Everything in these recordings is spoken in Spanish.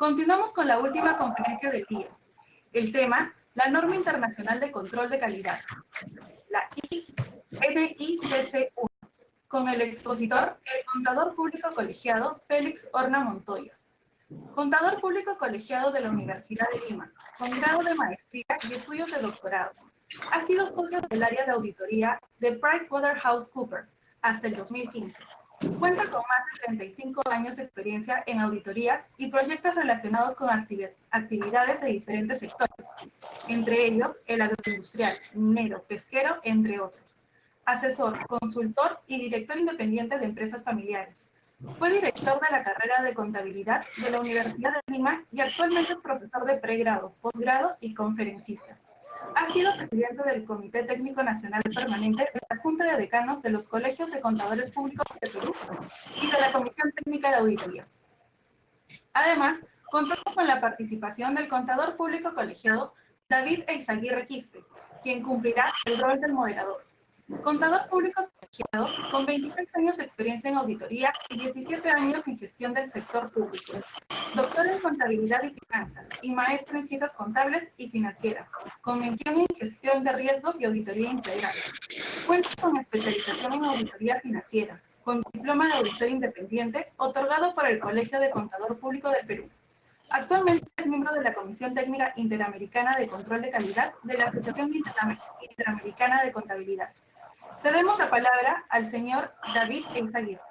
Continuamos con la última conferencia del día. El tema, la norma internacional de control de calidad, la NICC1, con el expositor, el contador público colegiado Félix Horna Montoya. Contador público colegiado de la Universidad de Lima, con grado de maestría y estudios de doctorado. Ha sido socio del área de auditoría de PricewaterhouseCoopers hasta el 2015. Cuenta con más de 35 años de experiencia en auditorías y proyectos relacionados con actividades de diferentes sectores, entre ellos el agroindustrial, minero, pesquero, entre otros. Asesor, consultor y director independiente de empresas familiares. Fue director de la carrera de contabilidad de la Universidad de Lima y actualmente es profesor de pregrado, posgrado y conferencista. Ha sido presidente del Comité Técnico Nacional Permanente de la Junta de Decanos de los Colegios de Contadores Públicos de Perú y de la Comisión Técnica de Auditoría. Además, contamos con la participación del contador público colegiado David Eizaguirre Quispe, quien cumplirá el rol del moderador. Contador público colegiado con 26 años de experiencia en auditoría y 17 años en gestión del sector público. Doctor en contabilidad y finanzas y maestro en ciencias contables y financieras, con mención en gestión de riesgos y auditoría integral. Cuenta con especialización en auditoría financiera, con diploma de auditor independiente otorgado por el Colegio de Contador Público del Perú. Actualmente es miembro de la Comisión Técnica Interamericana de Control de Calidad de la Asociación Interamericana de Contabilidad. Cedemos la palabra al señor David Eizaguirre.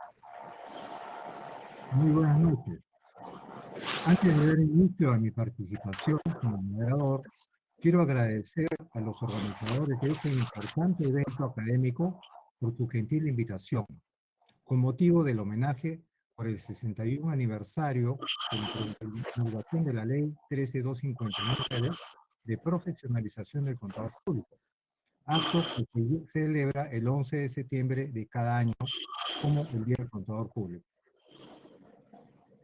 Muy buenas noches. Antes de dar inicio a mi participación como moderador, quiero agradecer a los organizadores de este importante evento académico por su gentil invitación, con motivo del homenaje por el 61 aniversario de la promulgación de la Ley 13259 de profesionalización del contador público, acto que se celebra el 11 de septiembre de cada año como el Día del Contador Público.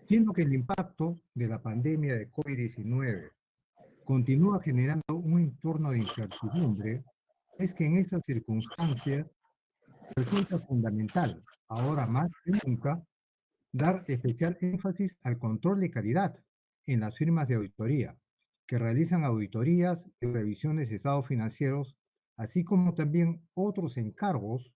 Siendo que el impacto de la pandemia de COVID-19 continúa generando un entorno de incertidumbre, es que en estas circunstancias resulta fundamental, ahora más que nunca, dar especial énfasis al control de calidad en las firmas de auditoría, que realizan auditorías y revisiones de estados financieros, así como también otros encargos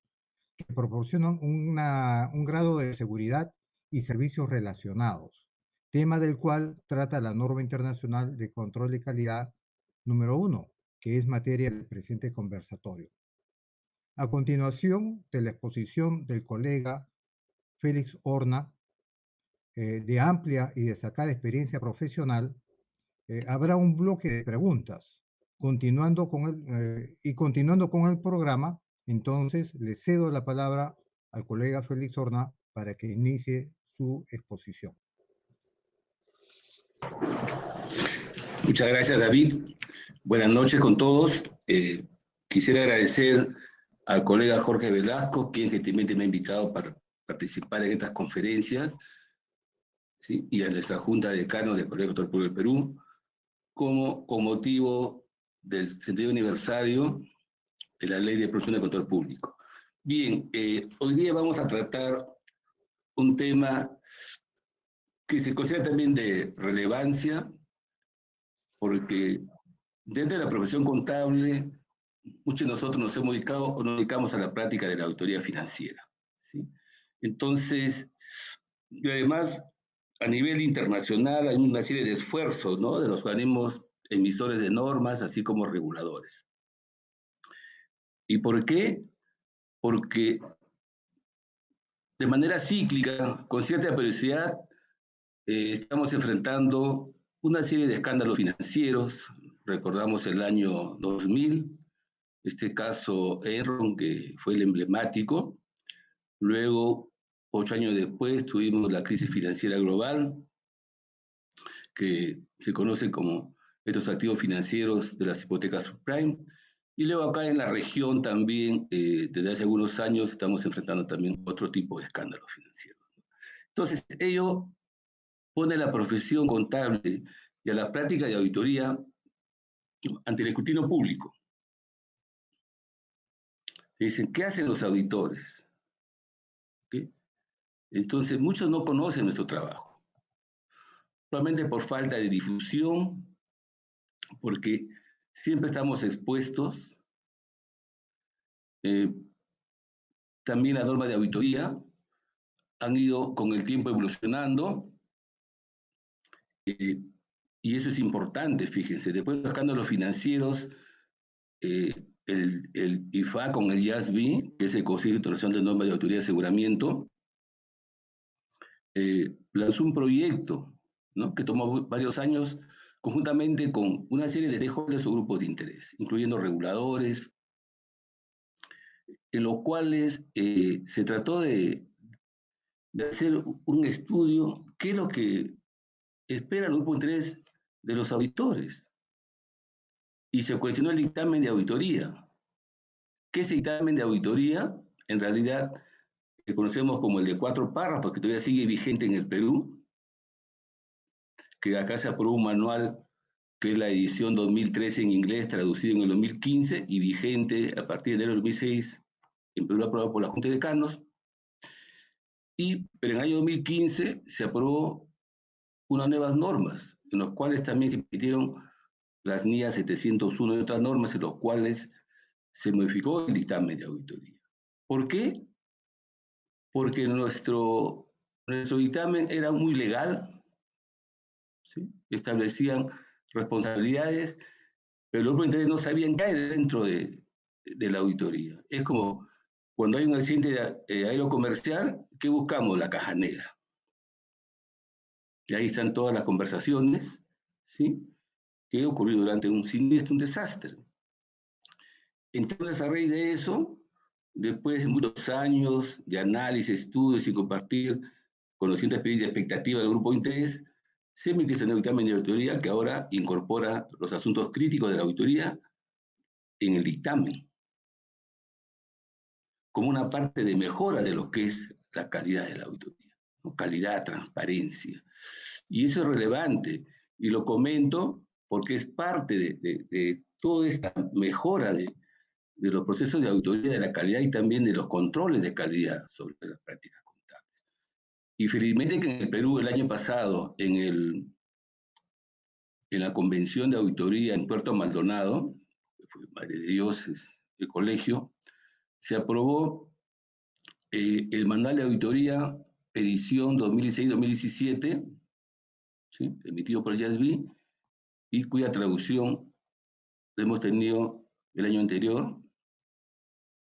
que proporcionan un grado de seguridad y servicios relacionados, tema del cual trata la norma internacional de control de calidad número 1, que es materia del presente conversatorio. A continuación de la exposición del colega Félix Horna, de amplia y destacada experiencia profesional, habrá un bloque de preguntas. Continuando con el programa, entonces le cedo la palabra al colega Félix Horna para que inicie su exposición. Muchas gracias, David. Buenas noches con todos. Quisiera agradecer al colega Jorge Velasco, quien gentilmente me ha invitado para participar en estas conferencias, ¿sí? Y a nuestra Junta de Decanos del Colegio de Contadores Públicos del Perú, con motivo del 60 aniversario de la Ley de Producción del Control Público. Bien, hoy día vamos a tratar un tema que se considera también de relevancia, porque dentro de la profesión contable, muchos de nosotros nos hemos dedicado o nos dedicamos a la práctica de la auditoría financiera, ¿sí? Entonces, y además, a nivel internacional hay una serie de esfuerzos, ¿no?, de los organismos emisores de normas, así como reguladores. ¿Y por qué? Porque de manera cíclica, con cierta periodicidad, estamos enfrentando una serie de escándalos financieros. Recordamos el año 2000, este caso Enron, que fue el emblemático. Luego, 8 años después, tuvimos la crisis financiera global, que se conoce como estos activos financieros de las hipotecas subprime. Y luego acá en la región también, desde hace algunos años, estamos enfrentando también otro tipo de escándalos financieros. Entonces, ello pone a la profesión contable y a la práctica de auditoría ante el escrutinio público. Dicen, ¿qué hacen los auditores? ¿Sí? Entonces, muchos no conocen nuestro trabajo. probablemente por falta de difusión, porque siempre estamos expuestos. También las normas de auditoría han ido con el tiempo evolucionando, y eso es importante, fíjense. Después de los escándalos financieros, el IFA con el JASB, que es el Consejo Internacional de Normas de Auditoría y Aseguramiento, lanzó un proyecto, ¿no?, que tomó varios años conjuntamente con una serie de stakeholders o grupos de interés, incluyendo reguladores, en los cuales se trató de hacer un estudio, qué es lo que espera el grupo de interés de los auditores. Y se cuestionó el dictamen de auditoría. ¿Qué es el dictamen de auditoría? En realidad, que conocemos como el de 4 párrafos, que todavía sigue vigente en el Perú, que acá se aprobó un manual, que es la edición 2013 en inglés, traducido en el 2015 y vigente a partir de enero del 2006, en Perú aprobado por la Junta de Decanos. Pero en el año 2015 se aprobó unas nuevas normas, en las cuales también se emitieron las NIA 701 y otras normas, en las cuales se modificó el dictamen de auditoría. ¿Por qué? Porque nuestro dictamen era muy legal, ¿sí? Establecían responsabilidades, pero los grupos de interés no sabían qué hay dentro de la auditoría. Es como cuando hay un accidente aerocomercial, ¿qué buscamos? La caja negra. Y ahí están todas las conversaciones, ¿sí?, que ocurrió durante un siniestro, un desastre. Entonces, a raíz de eso, después de muchos años de análisis, estudios y compartir conocimientos, experiencia y expectativa del grupo de interés, se emitió ese nuevo dictamen de auditoría que ahora incorpora los asuntos críticos de la auditoría en el dictamen, como una parte de mejora de lo que es la calidad de la auditoría, ¿no? Calidad, transparencia. Y eso es relevante, y lo comento porque es parte de toda esta mejora de los procesos de auditoría de la calidad y también de los controles de calidad sobre las prácticas contables. Y felizmente que en el Perú el año pasado, en la Convención de Auditoría en Puerto Maldonado, que fue Madre de Dios, es el colegio, se aprobó el manual de auditoría edición 2016-2017, ¿sí?, emitido por el JASB, y cuya traducción la hemos tenido el año anterior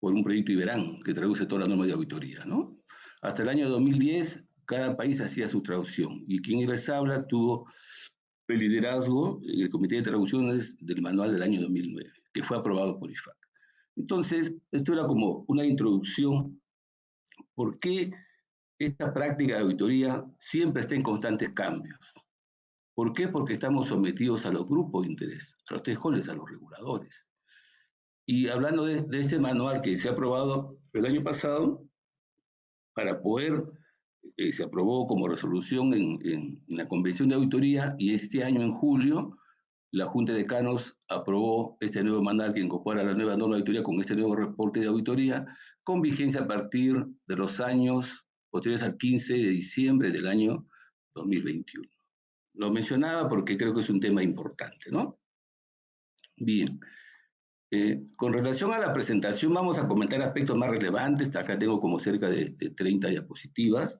por un proyecto Iberán, que traduce todas las normas de auditoría, ¿no? Hasta el año 2010, cada país hacía su traducción, y quien les habla tuvo el liderazgo en el Comité de Traducciones del manual del año 2009, que fue aprobado por IFAC. Entonces, esto era como una introducción. ¿Por qué esta práctica de auditoría siempre está en constantes cambios? ¿Por qué? Porque estamos sometidos a los grupos de interés, a los stakeholders, a los reguladores. Y hablando de este manual que se ha aprobado el año pasado, para poder, se aprobó como resolución en la Convención de Auditoría, y este año en julio la Junta de Decanos aprobó este nuevo manual que incorpora la nueva norma de auditoría con este nuevo reporte de auditoría, con vigencia a partir de los años posteriores al 15 de diciembre del año 2021. Lo mencionaba porque creo que es un tema importante, ¿no? Bien. Con relación a la presentación, vamos a comentar aspectos más relevantes. Acá tengo como cerca de 30 diapositivas,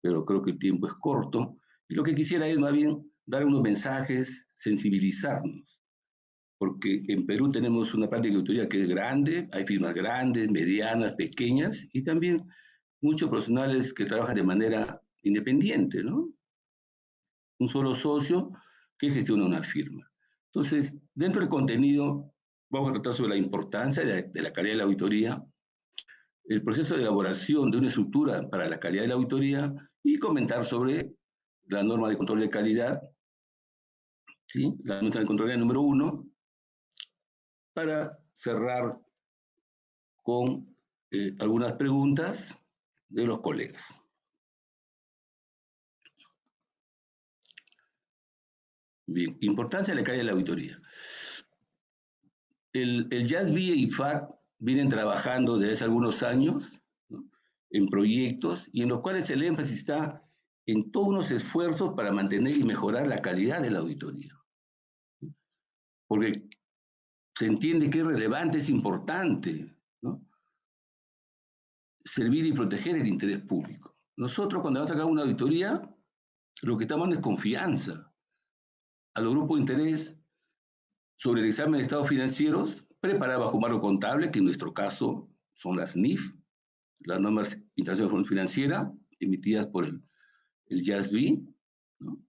pero creo que el tiempo es corto. Y lo que quisiera es más bien dar unos mensajes, sensibilizarnos, porque en Perú tenemos una práctica de auditoría que es grande, hay firmas grandes, medianas, pequeñas, y también muchos profesionales que trabajan de manera independiente, ¿no? Un solo socio que gestiona una firma. Entonces, dentro del contenido, vamos a tratar sobre la importancia de la calidad de la auditoría, el proceso de elaboración de una estructura para la calidad de la auditoría y comentar sobre la norma de control de calidad, ¿sí?, la norma de control número 1, para cerrar con algunas preguntas de los colegas. Bien, importancia de la calidad de la auditoría. El JASB y IFAC vienen trabajando desde hace algunos años, ¿no?, en proyectos y en los cuales el énfasis está en todos unos esfuerzos para mantener y mejorar la calidad de la auditoría. Porque se entiende que es relevante, es importante, ¿no?, servir y proteger el interés público. Nosotros, cuando vamos a sacar una auditoría, lo que estamos es confianza a los grupos de interés sobre el examen de estados financieros preparado bajo marco contable, que en nuestro caso son las NIF, las normas internacionales financieras, emitidas por el JASB, ¿no?,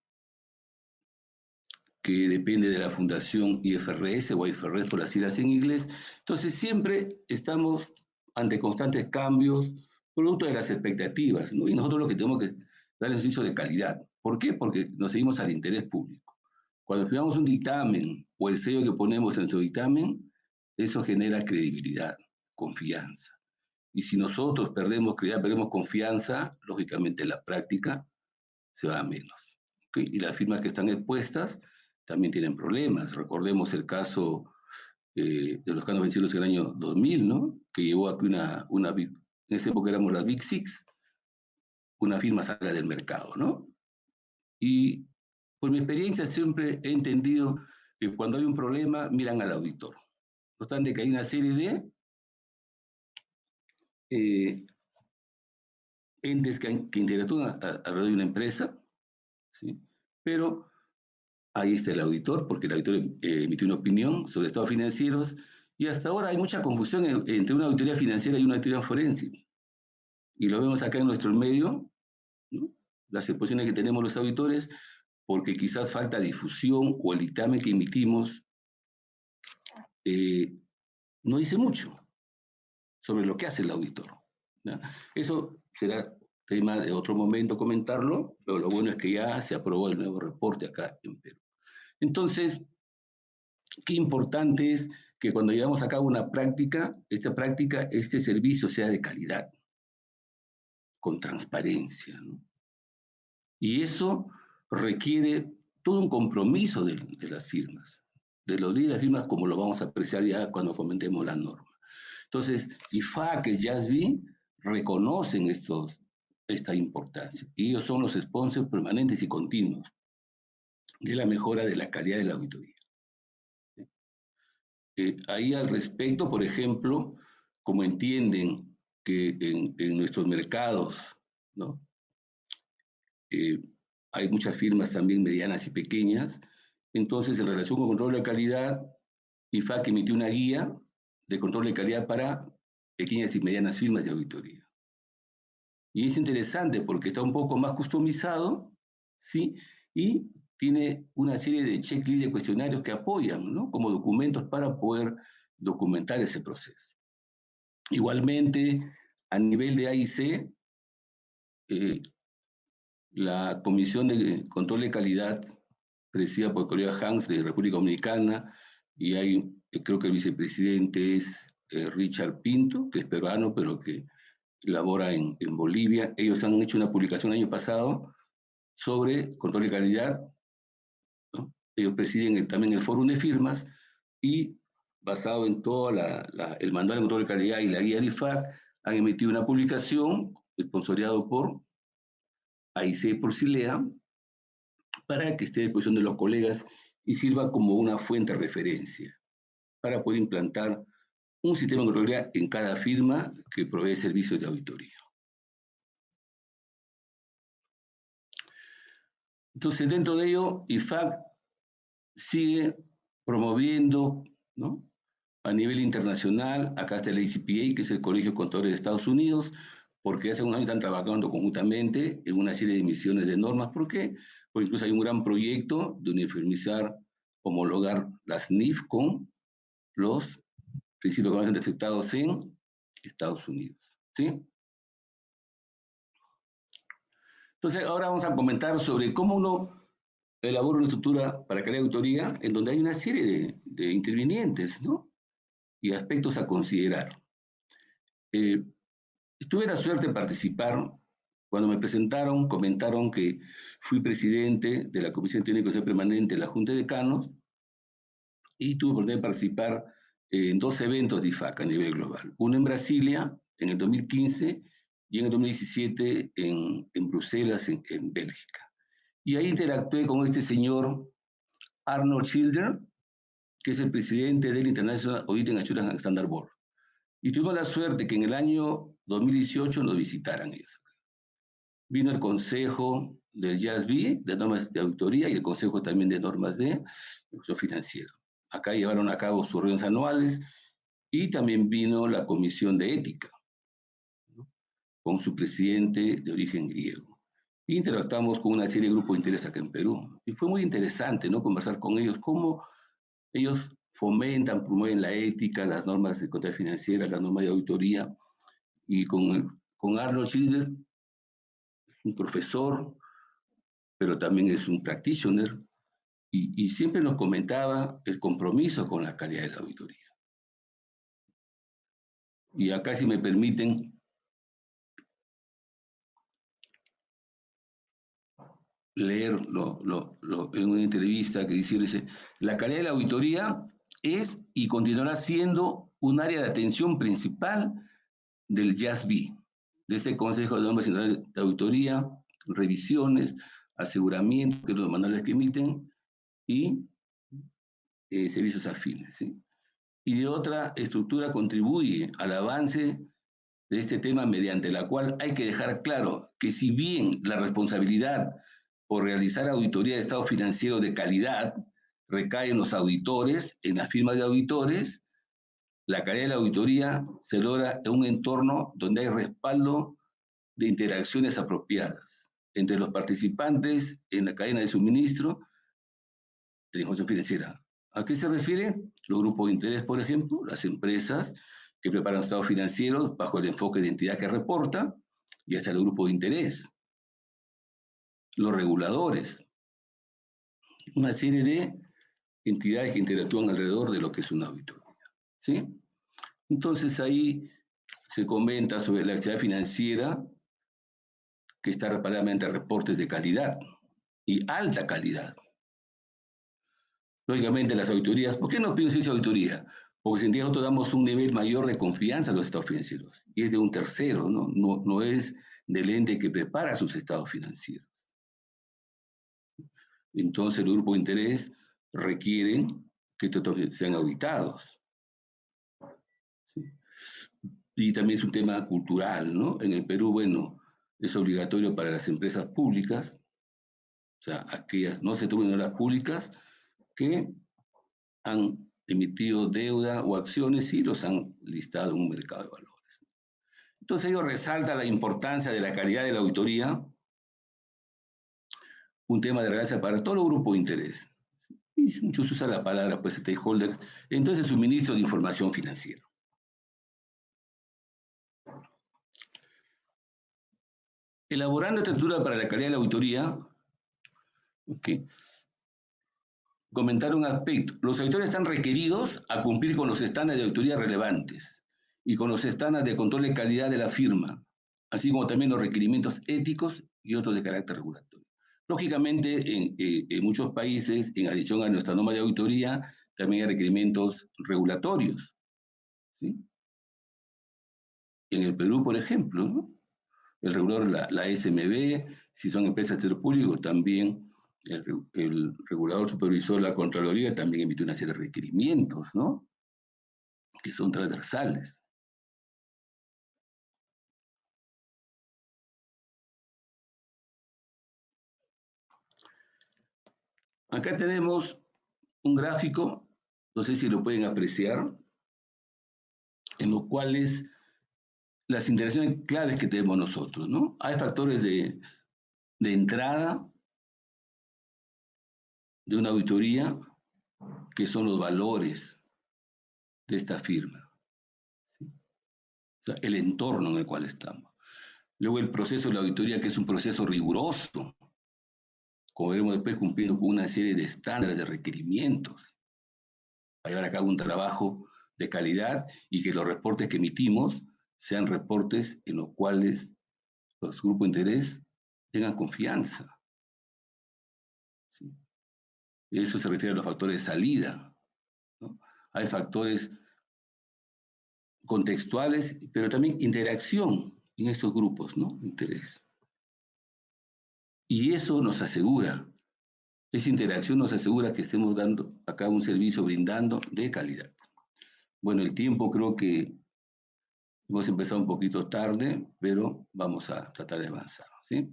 que depende de la Fundación IFRS o IFRS, por así decirlo en inglés. Entonces, siempre estamos ante constantes cambios, producto de las expectativas, ¿no? Y nosotros lo que tenemos que dar es un servicio de calidad. ¿Por qué? Porque nos seguimos al interés público. Cuando firmamos un dictamen o el sello que ponemos en nuestro dictamen, eso genera credibilidad, confianza. Y si nosotros perdemos credibilidad, perdemos confianza, lógicamente la práctica se va a menos, ¿okay? Y las firmas que están expuestas también tienen problemas. Recordemos el caso de los canos vencidos en el año 2000, ¿no?, que llevó a que en esa época éramos las Big Six, una firma salga del mercado, ¿no? Y por mi experiencia siempre he entendido que cuando hay un problema, miran al auditor. No obstante que hay una serie de entes que interactúan alrededor de una empresa, ¿sí?, pero ahí está el auditor, porque el auditor emitió una opinión sobre estados financieros, y hasta ahora hay mucha confusión entre una auditoría financiera y una auditoría forense. Y lo vemos acá en nuestro medio, ¿no?, las exposiciones que tenemos los auditores, porque quizás falta difusión o el dictamen que emitimos no dice mucho sobre lo que hace el auditor, ¿no? Eso será tema de otro momento comentarlo, pero lo bueno es que ya se aprobó el nuevo reporte acá en Perú. Entonces, qué importante es que cuando llevamos a cabo una práctica, este servicio sea de calidad, con transparencia, ¿no? Y eso requiere todo un compromiso de las firmas, de los líderes de las firmas, como lo vamos a apreciar ya cuando comentemos la norma. Entonces, IFAC, el JASB, reconocen esta importancia. Y ellos son los sponsors permanentes y continuos de la mejora de la calidad de la auditoría. Ahí al respecto, por ejemplo, como entienden que en nuestros mercados, ¿no?, hay muchas firmas también medianas y pequeñas, entonces en relación con control de calidad, IFAC emitió una guía de control de calidad para pequeñas y medianas firmas de auditoría. Y es interesante porque está un poco más customizado, ¿sí?, y tiene una serie de checklists de cuestionarios que apoyan, ¿no?, como documentos para poder documentar ese proceso. Igualmente, a nivel de AIC, la Comisión de Control de Calidad, presidida por el colega Hans de República Dominicana, y creo que el vicepresidente es Richard Pinto, que es peruano, pero que labora en Bolivia. Ellos han hecho una publicación el año pasado sobre control de calidad, ¿no? Ellos presiden también el fórum de firmas, y basado en todo el manual de control de calidad y la guía de IFAC, han emitido una publicación sponsoreado por AIC por Silea, para que esté a disposición de los colegas y sirva como una fuente de referencia para poder implantar un sistema de control en cada firma que provee servicios de auditoría. Entonces, dentro de ello, IFAC sigue promoviendo, ¿no?, a nivel internacional. Acá está el ACPA, que es el Colegio de Contadores de Estados Unidos, porque hace un año están trabajando conjuntamente en una serie de emisiones de normas. ¿Por qué? Porque incluso hay un gran proyecto de uniformizar, homologar las NIF con los principios que van a ser aceptados en Estados Unidos, ¿sí? Entonces, ahora vamos a comentar sobre cómo uno elabora una estructura para crear auditoría en donde hay una serie de intervinientes, ¿no?, y aspectos a considerar. Tuve la suerte de participar. Cuando me presentaron, comentaron que fui presidente de la Comisión Técnica de Consejo Permanente de la Junta de Decanos, y tuve la oportunidad de participar en 2 eventos de IFAC a nivel global. Uno en Brasilia, en el 2015, y en el 2017 en Bruselas, en Bélgica. Y ahí interactué con este señor Arnold Schilder, que es el presidente del International Auditing Assurance and Standard Board. Y tuvimos la suerte que en el año 2018 nos visitaran ellos. Vino el Consejo del JASB, de normas de auditoría, y el Consejo también de normas de negocio financiero. Acá llevaron a cabo sus reuniones anuales, y también vino la Comisión de Ética, ¿no?, con su presidente de origen griego. Y interactuamos con una serie de grupos de interés acá en Perú. Y fue muy interesante, ¿no?, conversar con ellos, cómo ellos fomentan, promueven la ética, las normas de contabilidad financiera, las normas de auditoría. Y con Arnold Schilder, es un profesor, pero también es un practitioner, y siempre nos comentaba el compromiso con la calidad de la auditoría. Y acá, si me permiten, leer en una entrevista que dice, la calidad de la auditoría es y continuará siendo un área de atención principal del JASB, de ese Consejo de Normas Nacionales de Auditoría, revisiones, aseguramientos, que son los manuales que emiten, y servicios afines, ¿sí? Y de otra estructura contribuye al avance de este tema, mediante la cual hay que dejar claro que si bien la responsabilidad por realizar auditoría de estado financiero de calidad recae en los auditores, en las firmas de auditores, la calidad de la auditoría se logra en un entorno donde hay respaldo de interacciones apropiadas entre los participantes en la cadena de suministro de la información financiera. ¿A qué se refiere? Los grupos de interés, por ejemplo, las empresas que preparan estados financieros bajo el enfoque de entidad que reporta, y hasta el grupo de interés, los reguladores, una serie de entidades que interactúan alrededor de lo que es una auditoría, ¿sí? Entonces ahí se comenta sobre la actividad financiera que está respaldada en reportes de calidad y alta calidad. Lógicamente las auditorías, ¿por qué no piden esa auditoría? Porque si nosotros damos un nivel mayor de confianza a los estados financieros, y es de un tercero, no es del ente que prepara sus estados financieros. Entonces los grupos de interés requieren que estos sean auditados. ¿Sí? Y también es un tema cultural, ¿no? En el Perú, bueno, es obligatorio para las empresas públicas, o sea, aquellas no se toman las públicas que han emitido deuda o acciones y los han listado en un mercado de valores. Entonces ellos resaltan la importancia de la calidad de la auditoría, un tema de relevancia para todos los grupos de interés. Y muchos usan la palabra, pues, stakeholder, entonces el suministro de información financiera. Elaborando estructura para la calidad de la auditoría, comentar un aspecto. Los auditores están requeridos a cumplir con los estándares de auditoría relevantes y con los estándares de control de calidad de la firma, así como también los requerimientos éticos y otros de carácter regulatorio. Lógicamente, en muchos países, en adición a nuestra norma de auditoría, también hay requerimientos regulatorios, ¿sí? En el Perú, por ejemplo, ¿no?, el regulador, la SMB, si son empresas de sector público, también el regulador supervisor de la Contraloría también emite una serie de requerimientos, ¿no?, que son transversales. Acá tenemos un gráfico, no sé si lo pueden apreciar, en los cuales las interacciones claves que tenemos nosotros, ¿no? Hay factores de entrada de una auditoría, que son los valores de esta firma, ¿sí? O sea, el entorno en el cual estamos. Luego el proceso de la auditoría, que es un proceso riguroso, como veremos después, cumpliendo con una serie de estándares, de requerimientos, para llevar a cabo un trabajo de calidad y que los reportes que emitimos sean reportes en los cuales los grupos de interés tengan confianza, ¿sí? Eso se refiere a los factores de salida, ¿no? Hay factores contextuales, pero también interacción en estos grupos, ¿no?, de interés. Y eso nos asegura, esa interacción nos asegura que estemos dando acá un servicio, brindando de calidad. Bueno, el tiempo creo que hemos empezado un poquito tarde, pero vamos a tratar de avanzar, ¿sí?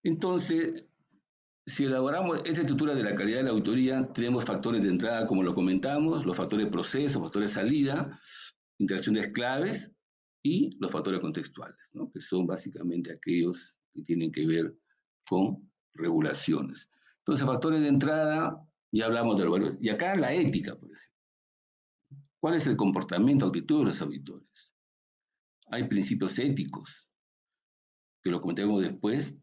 Entonces, si elaboramos esta estructura de la calidad de la auditoría, tenemos factores de entrada, como lo comentamos, los factores de proceso, factores de salida, interacciones claves y los factores contextuales, ¿no?, que son básicamente aquellos que tienen que ver con regulaciones. Entonces, factores de entrada, ya hablamos de los valores. Y acá la ética, por ejemplo. ¿Cuál es el comportamiento, actitud de los auditores? Hay principios éticos, que lo comentaremos después,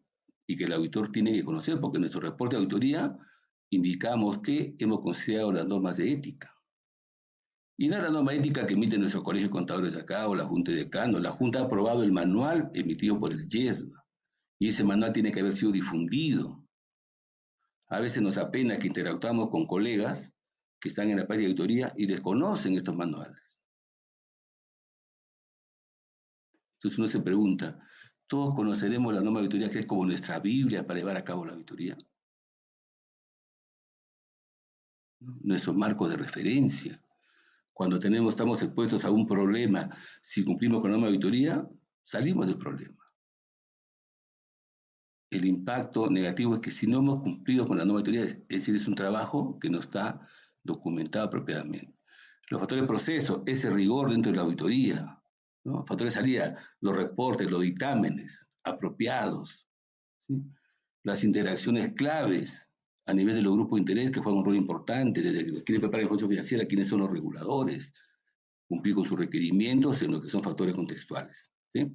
y que el auditor tiene que conocer, porque en nuestro reporte de auditoría indicamos que hemos considerado las normas de ética. Y no es la norma ética que emite nuestro colegio de contadores de acá, o la Junta de Decanos. La Junta ha aprobado el manual emitido por el YESBA, y ese manual tiene que haber sido difundido. A veces nos apena que interactuamos con colegas que están en la parte de auditoría y desconocen estos manuales. Entonces uno se pregunta, ¿todos conoceremos la norma de auditoría, que es como nuestra Biblia para llevar a cabo la auditoría? Nuestro marco de referencia. Cuando estamos expuestos a un problema, si cumplimos con la norma de auditoría, salimos del problema. El impacto negativo es que si no hemos cumplido con la norma de auditoría, es decir, es un trabajo que no está documentado apropiadamente. Los factores de proceso, ese rigor dentro de la auditoría, ¿no? Factores de salida, los reportes, los dictámenes apropiados, ¿sí? Las interacciones claves a nivel de los grupos de interés, que juegan un rol importante, desde que quieren preparar información financiera, quiénes son los reguladores, cumplir con sus requerimientos en lo que son factores contextuales, ¿sí?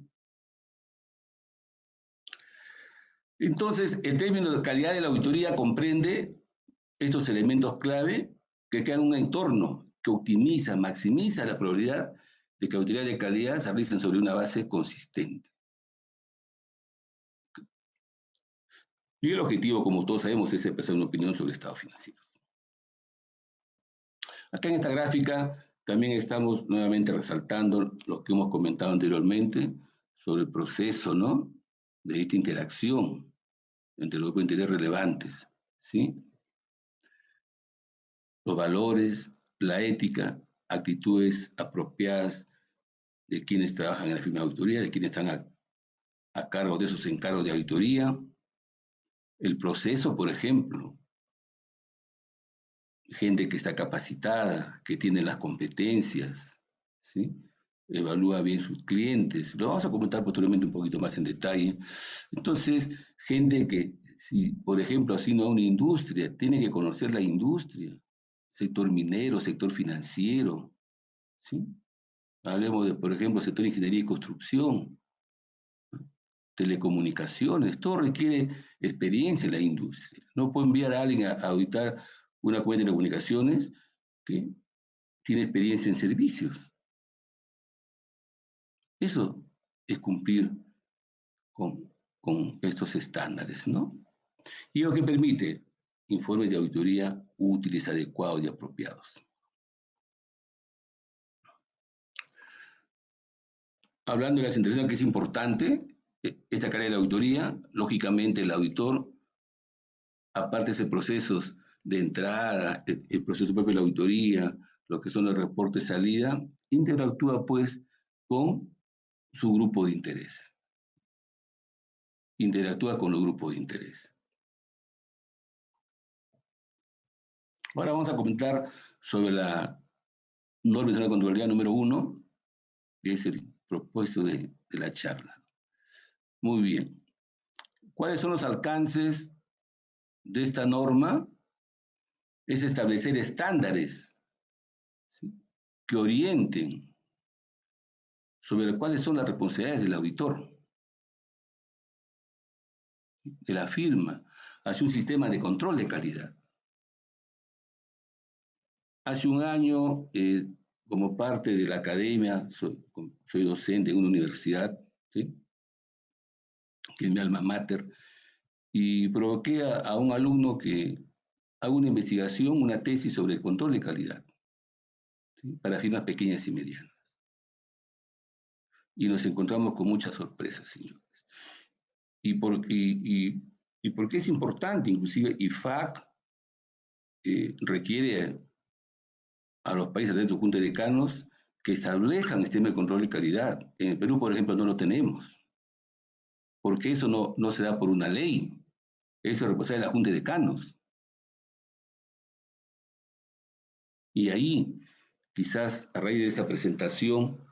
Entonces, el término de calidad de la auditoría comprende estos elementos clave que crean un entorno que optimiza, maximiza la probabilidad de que auditorías de calidad se realicen sobre una base consistente. Y el objetivo, como todos sabemos, es expresar una opinión sobre estados financieros. Acá en esta gráfica también estamos nuevamente resaltando lo que hemos comentado anteriormente sobre el proceso, ¿no?, de esta interacción entre los grupos de interés relevantes, ¿sí? Los valores, la ética, actitudes apropiadas de quienes trabajan en la firma de auditoría, de quienes están a cargo de esos encargos de auditoría, el proceso, por ejemplo, gente que está capacitada, que tiene las competencias, ¿sí?, evalúa bien sus clientes. Lo vamos a comentar posteriormente un poquito más en detalle. Entonces, gente que, si por ejemplo asigna a una industria, tiene que conocer la industria, sector minero, sector financiero, ¿sí? Hablemos de, por ejemplo, sector de ingeniería y construcción, telecomunicaciones, todo requiere experiencia en la industria. No puedo enviar a alguien a auditar una cuenta de telecomunicaciones que tiene experiencia en servicios. Eso es cumplir con estos estándares, ¿no? Y lo que permite informes de auditoría útiles, adecuados y apropiados. Hablando de las interacciones, que es importante, esta calidad de la auditoría, lógicamente el auditor, aparte de esos procesos de entrada, el proceso propio de la auditoría, lo que son los reportes de salida, interactúa pues con su grupo de interés. Interactúa con los grupos de interés. Ahora vamos a comentar sobre la norma internacional de contabilidad número 1, que es el propósito de la charla. Muy bien. ¿Cuáles son los alcances de esta norma? Es establecer estándares, ¿sí?, que orienten sobre cuáles son las responsabilidades del auditor, de la firma, hacia un sistema de control de calidad. Hace un año, como parte de la academia, soy docente en una universidad, ¿sí?, que es mi alma mater, y provoqué a un alumno que haga una investigación, una tesis sobre el control de calidad, ¿sí?, para firmas pequeñas y medianas. y nos encontramos con muchas sorpresas, señores. ¿Y por qué es importante? Inclusive IFAC requiere a los países de su junta de decanos que establezcan sistema de control de calidad. En el Perú, por ejemplo, no lo tenemos, porque eso no se da por una ley, eso es responsabilidad de la junta de decanos. Y ahí, quizás a raíz de esa presentación,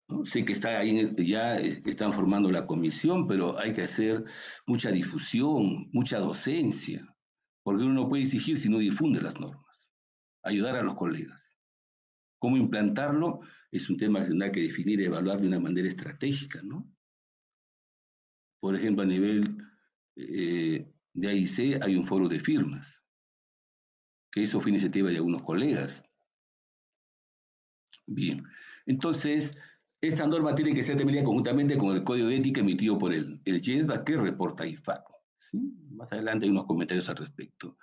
¿no? Sé que está ahí, ya están formando la comisión, pero hay que hacer mucha difusión, mucha docencia, porque uno no puede exigir si no difunde las normas. Ayudar a los colegas. ¿Cómo implantarlo? Es un tema que se tendrá que definir y evaluar de una manera estratégica, ¿no? Por ejemplo, a nivel de AIC hay un foro de firmas, que eso fue iniciativa de algunos colegas. Bien, entonces, esta norma tiene que ser definida conjuntamente con el código de ética emitido por el YESBA que reporta IFAC. ¿Sí? Más adelante hay unos comentarios al respecto.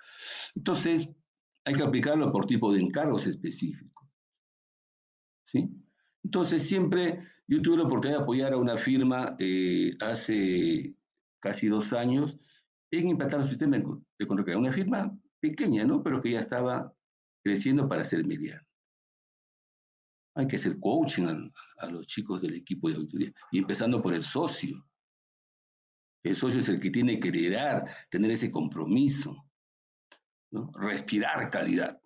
Entonces, hay que aplicarlo por tipo de encargos específicos. ¿Sí? Entonces, siempre yo tuve la oportunidad de apoyar a una firma hace casi 2 años en implantar un sistema de control de calidad. Una firma pequeña, ¿no? Pero que ya estaba creciendo para ser mediana. Hay que hacer coaching a los chicos del equipo de auditoría, y empezando por el socio. El socio es el que tiene que liderar, tener ese compromiso, ¿no? Respirar calidad.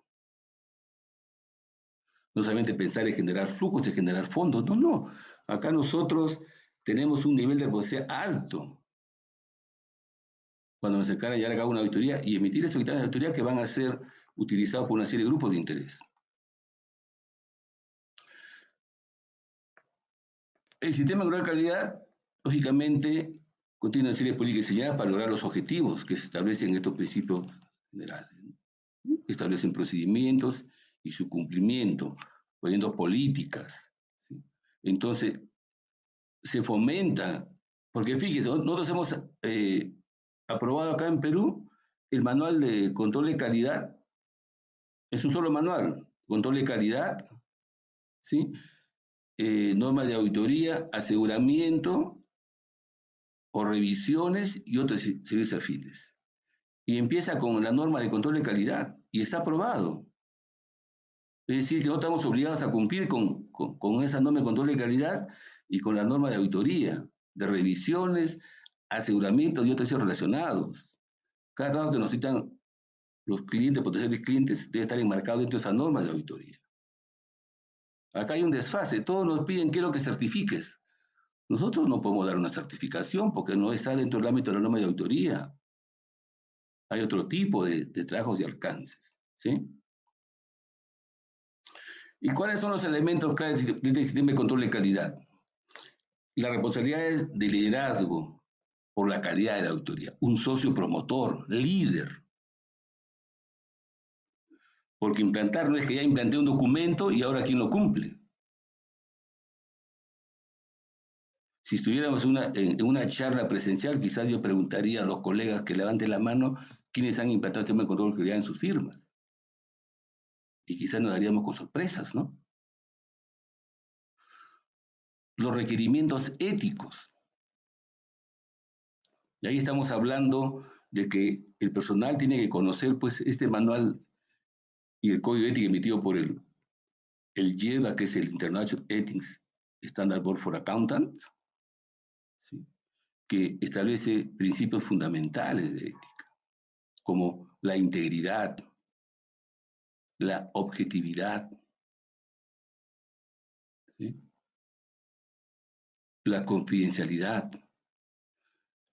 No solamente pensar en generar flujos, en generar fondos, no. Acá nosotros tenemos un nivel de responsabilidad alto. Cuando nos encargan de llevar a cabo una auditoría y emitir esos dictámenes de auditoría que van a ser utilizados por una serie de grupos de interés. El sistema de control de calidad, lógicamente, contiene una serie de políticas diseñadas para lograr los objetivos que se establecen en estos principios generales. Establecen procedimientos y su cumplimiento, poniendo políticas. ¿Sí? Entonces, se fomenta, porque fíjese, nosotros hemos aprobado acá en Perú el manual de control de calidad. Es un solo manual, control de calidad, ¿sí? Normas de auditoría, aseguramiento o revisiones y otros servicios afines. Y empieza con la norma de control de calidad y está aprobado. Es decir, que no estamos obligados a cumplir con esa norma de control de calidad y con la norma de auditoría, de revisiones, aseguramientos y otros relacionados. Cada trabajo que nos citan los clientes, potenciales clientes, debe estar enmarcado dentro de esa norma de auditoría. Acá hay un desfase, todos nos piden quiero que certifiques. Nosotros no podemos dar una certificación porque no está dentro del ámbito de la norma de auditoría. Hay otro tipo de trabajos y alcances, ¿sí? ¿Y cuáles son los elementos claves de este sistema de control de calidad? La responsabilidad es de liderazgo por la calidad de la auditoría, un socio promotor, líder. Porque implantar no es que ya implanté un documento y ahora quién lo cumple. Si estuviéramos en una charla presencial, quizás yo preguntaría a los colegas que levanten la mano quiénes han implantado el sistema de control de calidad en sus firmas. Y quizás nos daríamos con sorpresas, ¿no? Los requerimientos éticos. Y ahí estamos hablando de que el personal tiene que conocer pues, este manual y el código de ética emitido por el YEDA, que es el International Ethics Standard Board for Accountants, ¿sí? Que establece principios fundamentales de ética, como la integridad, la objetividad, ¿sí? La confidencialidad,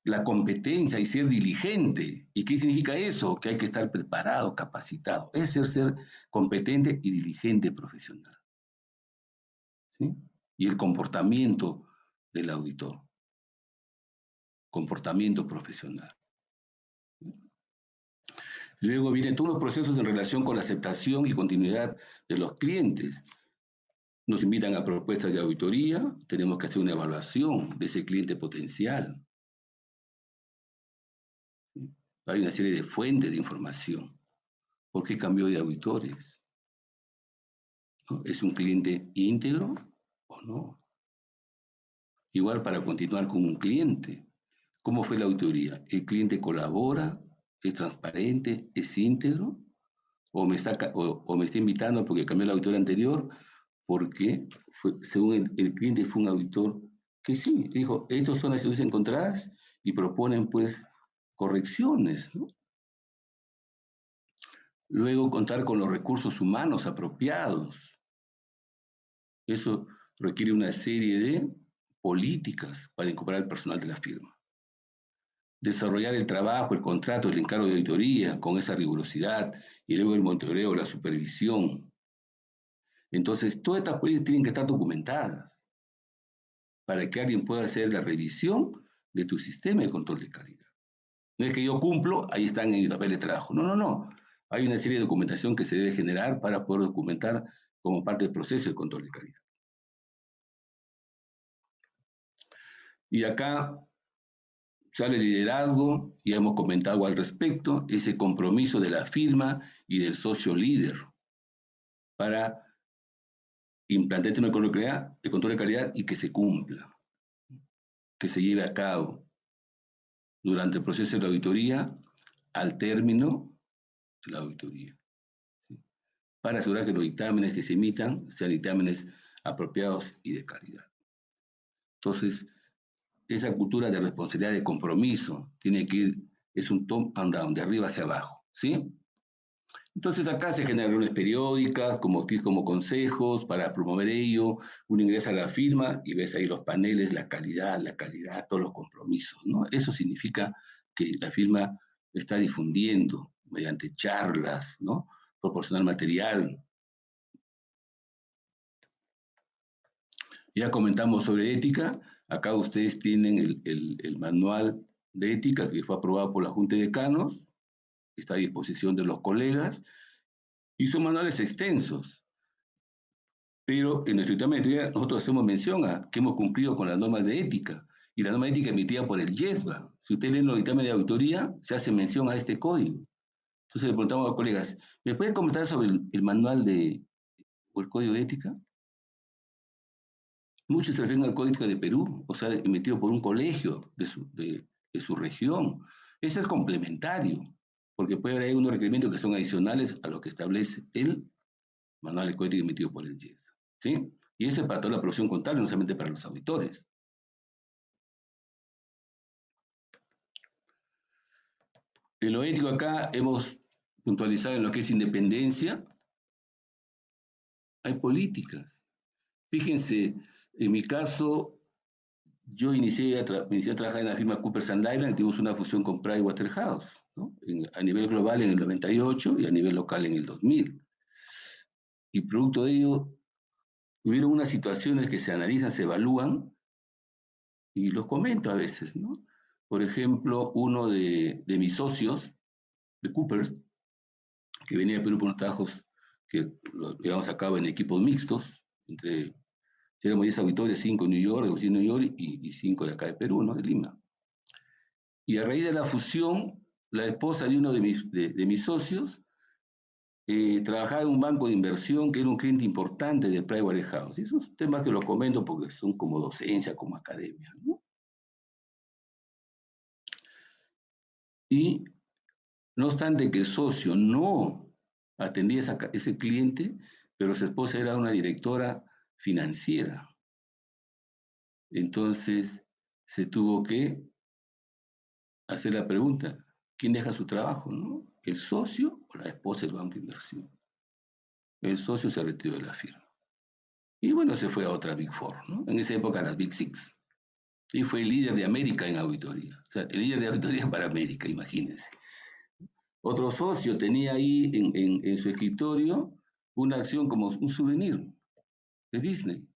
la competencia y ser diligente. ¿Y qué significa eso? Que hay que estar preparado, capacitado. Es ser competente y diligente profesional. ¿Sí? Y el comportamiento del auditor. Comportamiento profesional. Luego vienen todos los procesos en relación con la aceptación y continuidad de los clientes. Nos invitan a propuestas de auditoría, tenemos que hacer una evaluación de ese cliente potencial. Hay una serie de fuentes de información. ¿Por qué cambió de auditores? ¿No? ¿Es un cliente íntegro o no? Igual para continuar con un cliente. ¿Cómo fue la auditoría? ¿El cliente colabora? ¿Es transparente? ¿Es íntegro? ¿O me está invitando porque cambió el auditor anterior? Porque según el cliente fue un auditor que sí, dijo, estas son las situaciones encontradas y proponen pues correcciones, ¿no? Luego contar con los recursos humanos apropiados. Eso requiere una serie de políticas para incorporar el personal de la firma. Desarrollar el trabajo, el contrato, el encargo de auditoría con esa rigurosidad y luego el monitoreo, la supervisión. Entonces, todas estas políticas tienen que estar documentadas para que alguien pueda hacer la revisión de tu sistema de control de calidad. No es que yo cumplo, ahí están en mi papel de trabajo. No, no, no. Hay una serie de documentación que se debe generar para poder documentar como parte del proceso de control de calidad. Y acá sale el liderazgo, ya hemos comentado al respecto, ese compromiso de la firma y del socio líder para implantar este control de calidad y que se cumpla, que se lleve a cabo durante el proceso de la auditoría al término de la auditoría, ¿sí? Para asegurar que los dictámenes que se emitan sean dictámenes apropiados y de calidad. Entonces, esa cultura de responsabilidad, de compromiso, tiene que ir, es un top and down, de arriba hacia abajo, ¿sí? Entonces acá se generan reuniones periódicas, como consejos para promover ello. Uno ingresa a la firma y ves ahí los paneles, la calidad, todos los compromisos, ¿no? Eso significa que la firma está difundiendo mediante charlas, ¿no? Proporcionar material. Ya comentamos sobre ética. Acá ustedes tienen el manual de ética que fue aprobado por la Junta de Decanos. Está a disposición de los colegas. Y son manuales extensos. Pero en nuestro dictamen de auditoría nosotros hacemos mención a que hemos cumplido con las normas de ética. Y la norma de ética emitida por el YESBA. Si ustedes leen los dictámenes de auditoría, se hace mención a este código. Entonces le preguntamos a los colegas, ¿me pueden comentar sobre el manual o el código de ética? Muchos se refieren al Código de Perú, o sea, emitido por un colegio de su región. Ese es complementario, porque puede haber unos requerimientos que son adicionales a lo que establece el manual de código emitido por el YES, ¿sí? Y esto es para toda la profesión contable, no solamente para los auditores. En lo ético acá hemos puntualizado en lo que es independencia. Hay políticas. Fíjense, en mi caso, yo inicié a trabajar en la firma Cooper St. Lybrand, tuvimos una fusión con Pricewaterhouse, ¿no? A nivel global en el 98 y a nivel local en el 2000. Y producto de ello, hubieron unas situaciones que se analizan, se evalúan, y los comento a veces, ¿no? Por ejemplo, uno de mis socios, de Coopers, que venía de Perú por unos trabajos que los llevamos a cabo en equipos mixtos, éramos 10 auditores, 5 en New York, de New York, y 5 de acá de Perú, ¿no? De Lima. Y a raíz de la fusión, la esposa de uno de mis socios trabajaba en un banco de inversión que era un cliente importante de Pricewaterhouse. Y esos temas que los comento porque son como docencia, como academia, ¿no? Y no obstante que el socio no atendía ese cliente, pero su esposa era una directora financiera. Entonces se tuvo que hacer la pregunta, ¿quién deja su trabajo, no? ¿El socio o la esposa del banco de inversión? El socio se retiró de la firma. Y bueno, se fue a otra Big Four, ¿no? En esa época las Big Six. Y fue el líder de América en auditoría. O sea, el líder de auditoría para América, imagínense. Otro socio tenía ahí en su escritorio una acción como un souvenir de Disney.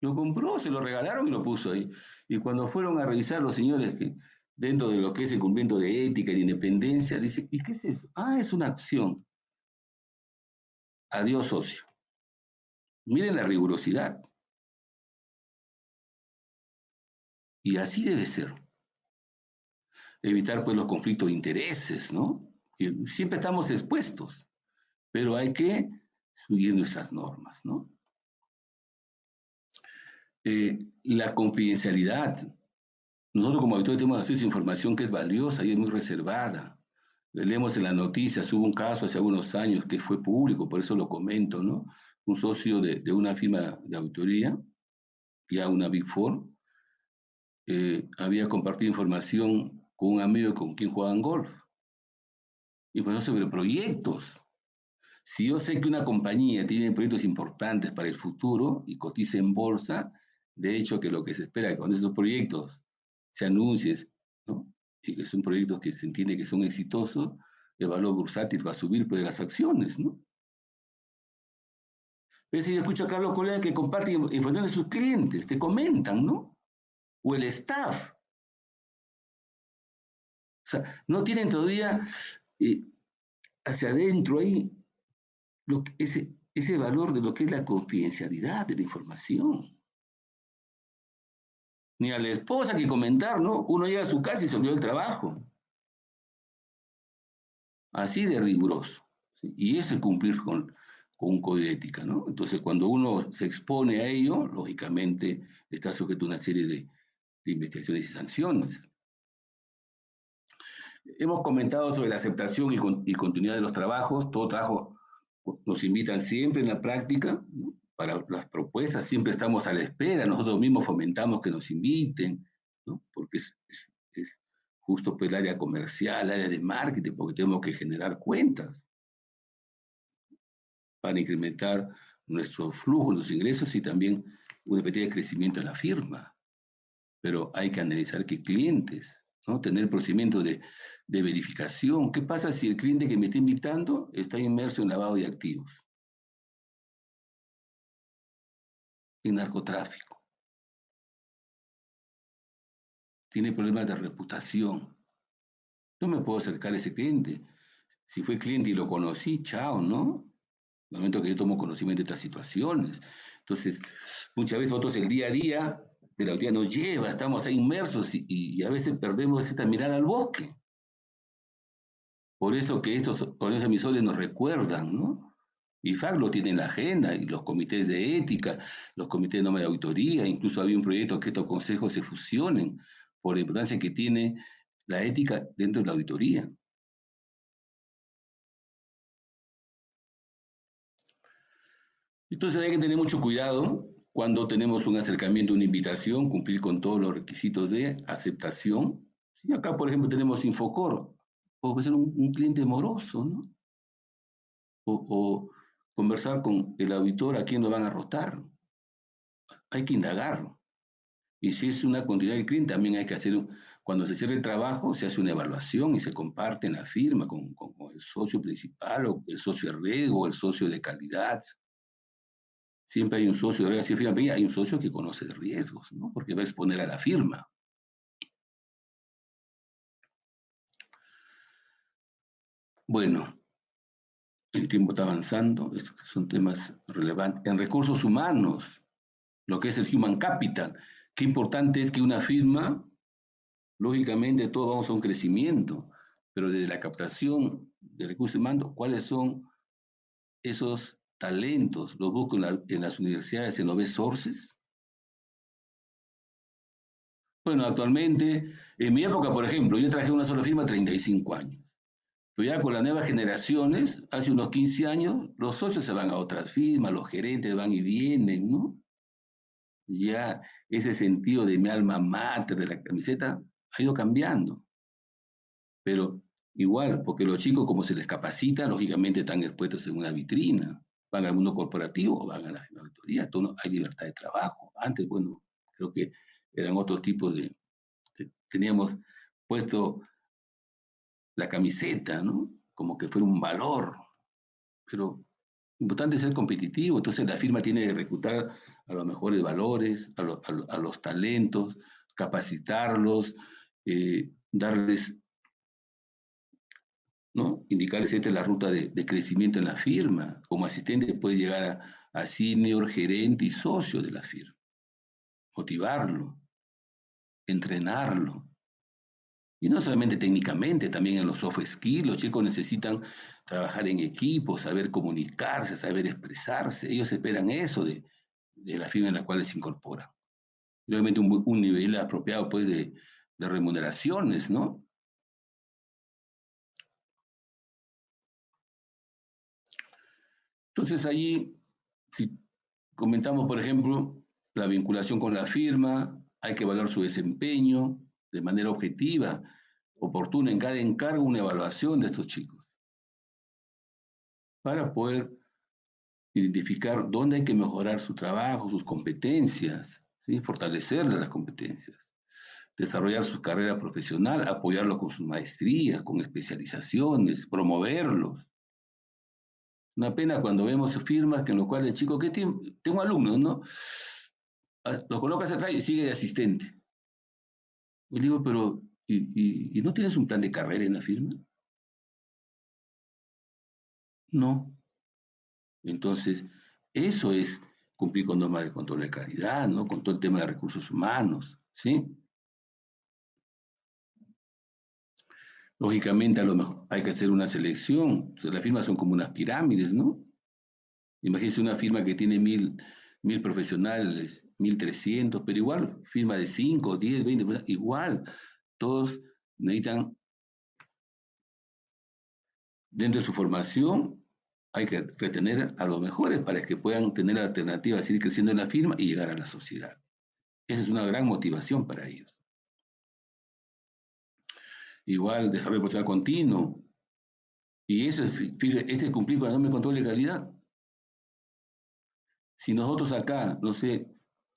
Lo compró, se lo regalaron y lo puso ahí. Y cuando fueron a revisar los señores que dentro de lo que es el cumplimiento de ética y de independencia, dice, ¿y qué es eso? Ah, es una acción. Adiós, socio. Miren la rigurosidad. Y así debe ser. Evitar pues los conflictos de intereses, ¿no? Y siempre estamos expuestos, pero hay que seguir nuestras normas, ¿no? La confidencialidad. Nosotros como auditores tenemos acceso a información que es valiosa y es muy reservada. Leemos en las noticias, hubo un caso hace algunos años que fue público, por eso lo comento, ¿no? Un socio de una firma de auditoría, ya una Big Four, había compartido información con un amigo con quien jugaban golf. Información sobre proyectos. Si yo sé que una compañía tiene proyectos importantes para el futuro y cotiza en bolsa, de hecho que lo que se espera es que con esos proyectos se anuncien, ¿no? Y que son proyectos que se entiende que son exitosos, el valor bursátil va a subir pues, de las acciones, ¿no? Pero si yo escucho a Carlos Colega que comparte información de sus clientes, te comentan, ¿no? O el staff. O sea, no tienen todavía hacia adentro ahí ese valor de lo que es la confidencialidad de la información. Ni a la esposa que comentar, ¿no? Uno llega a su casa y se olvidó del trabajo. Así de riguroso. ¿Sí? Y eso es cumplir con un código de ética, ¿no? Entonces, cuando uno se expone a ello, lógicamente está sujeto a una serie de investigaciones y sanciones. Hemos comentado sobre la aceptación y continuidad de los trabajos. Todo trabajo nos invitan siempre en la práctica, ¿no? Para las propuestas siempre estamos a la espera, nosotros mismos fomentamos que nos inviten, ¿no? Porque es justo pues, el área comercial, el área de marketing, porque tenemos que generar cuentas para incrementar nuestro flujo, los ingresos y también una especie de crecimiento en la firma. Pero hay que analizar qué clientes, ¿no? Tener procedimiento de verificación. ¿Qué pasa si el cliente que me está invitando está inmerso en lavado de activos? En narcotráfico. Tiene problemas de reputación. No me puedo acercar a ese cliente. Si fue cliente y lo conocí, chao, ¿no? En el momento que yo tomo conocimiento de estas situaciones. Entonces, muchas veces nosotros el día a día de la audiencia nos lleva, estamos ahí inmersos y a veces perdemos esta mirada al bosque. Por eso que estos organismos emisores nos recuerdan, ¿no? IFAC lo tiene en la agenda, y los comités de ética, los comités de norma de auditoría, incluso había un proyecto que estos consejos se fusionen por la importancia que tiene la ética dentro de la auditoría. Entonces hay que tener mucho cuidado cuando tenemos un acercamiento, una invitación, cumplir con todos los requisitos de aceptación. Sí, acá, por ejemplo, tenemos Infocor, puede ser un cliente moroso, ¿no? O conversar con el auditor a quién lo van a rotar. Hay que indagar. Y si es una continuidad del cliente, también hay que hacer, cuando se cierre el trabajo, se hace una evaluación y se comparte en la firma con el socio principal o el socio de riesgo o el socio de calidad. Siempre hay un socio de riesgo, siempre hay un socio que conoce de riesgos, ¿no? Porque va a exponer a la firma. Bueno, el tiempo está avanzando, estos son temas relevantes. En recursos humanos, lo que es el human capital, qué importante es que una firma, lógicamente todos vamos a un crecimiento, pero desde la captación de recursos humanos, ¿cuáles son esos talentos? ¿Los busco en las universidades, en los best sources? Bueno, actualmente, en mi época, por ejemplo, yo trabajé en una sola firma 35 años. Pero ya con las nuevas generaciones, hace unos 15 años, los socios se van a otras firmas, los gerentes van y vienen, ¿no? Ya ese sentido de mi alma mater, de la camiseta, ha ido cambiando. Pero igual, porque los chicos, como se les capacita, lógicamente están expuestos en una vitrina. Van al mundo corporativo o van a la auditoría. Hay libertad de trabajo. Antes, bueno, creo que eran otros tipos teníamos puesto la camiseta, ¿no? Como que fuera un valor. Pero importante es ser competitivo. Entonces la firma tiene que reclutar a los mejores valores, a los talentos, capacitarlos, darles, ¿no? Indicarles esta es la ruta de crecimiento en la firma. Como asistente puede llegar a senior, gerente y socio de la firma. Motivarlo, entrenarlo. Y no solamente técnicamente, también en los soft skills. Los chicos necesitan trabajar en equipo, saber comunicarse, saber expresarse. Ellos esperan eso de la firma en la cual les incorporan. Y obviamente un nivel apropiado, pues, de remuneraciones, ¿no? Entonces, allí, si comentamos, por ejemplo, la vinculación con la firma, hay que evaluar su desempeño de manera objetiva, oportuna en cada encargo, una evaluación de estos chicos, para poder identificar dónde hay que mejorar su trabajo, sus competencias, ¿sí? Fortalecerle las competencias, desarrollar su carrera profesional, apoyarlo con sus maestrías, con especializaciones, promoverlos. Una pena cuando vemos firmas que en lo cual el chico, tengo alumnos, ¿no? Los colocas atrás y sigue de asistente. Y le digo, pero, ¿y no tienes un plan de carrera en la firma? No. Entonces, eso es cumplir con normas de control de calidad, ¿no? Con todo el tema de recursos humanos, ¿sí? Lógicamente, a lo mejor hay que hacer una selección. O sea, las firmas son como unas pirámides, ¿no? Imagínense una firma que tiene 1000 profesionales, 1300, pero igual, firma de 5, 10, 20, igual, todos necesitan, dentro de su formación, hay que retener a los mejores para que puedan tener alternativas, seguir creciendo en la firma y llegar a la sociedad. Esa es una gran motivación para ellos. Igual, desarrollo profesional continuo. Y eso es cumplir con la norma de control de calidad. Si nosotros acá, no sé,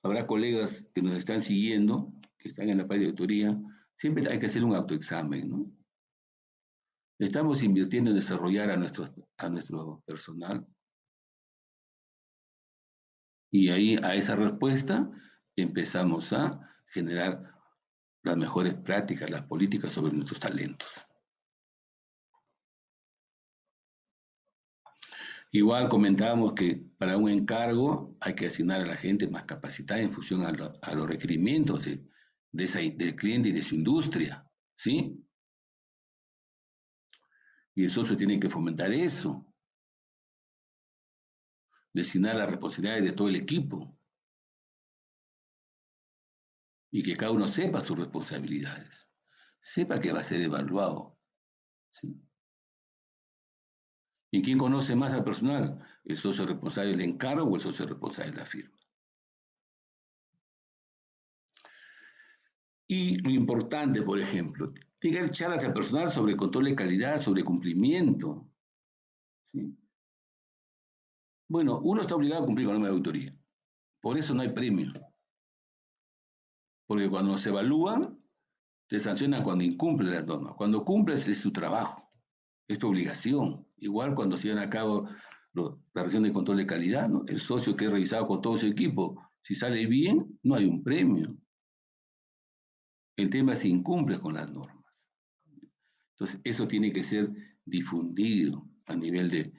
habrá colegas que nos están siguiendo, que están en la parte de auditoría, siempre hay que hacer un autoexamen, ¿no? Estamos invirtiendo en desarrollar a nuestro personal. Y ahí, a esa respuesta, empezamos a generar las mejores prácticas, las políticas sobre nuestros talentos. Igual comentábamos que para un encargo hay que asignar a la gente más capacitada en función a los requerimientos del cliente y de su industria, ¿sí? Y el socio tiene que fomentar eso, designar las responsabilidades de todo el equipo y que cada uno sepa sus responsabilidades, sepa que va a ser evaluado, ¿sí? ¿Y quién conoce más al personal? ¿El socio responsable del encargo o el socio responsable de la firma? Y lo importante, por ejemplo, tiene que haber charlas al personal sobre control de calidad, sobre cumplimiento, ¿sí? Bueno, uno está obligado a cumplir con la norma de auditoría. Por eso no hay premio. Porque cuando se evalúan, te sancionan cuando incumples las normas. Cuando cumples es tu trabajo, es tu obligación. Igual cuando se llevan a cabo la revisión de control de calidad, ¿no? El socio que es revisado con todo su equipo, si sale bien, no hay un premio. El tema es si incumples con las normas. Entonces, eso tiene que ser difundido a nivel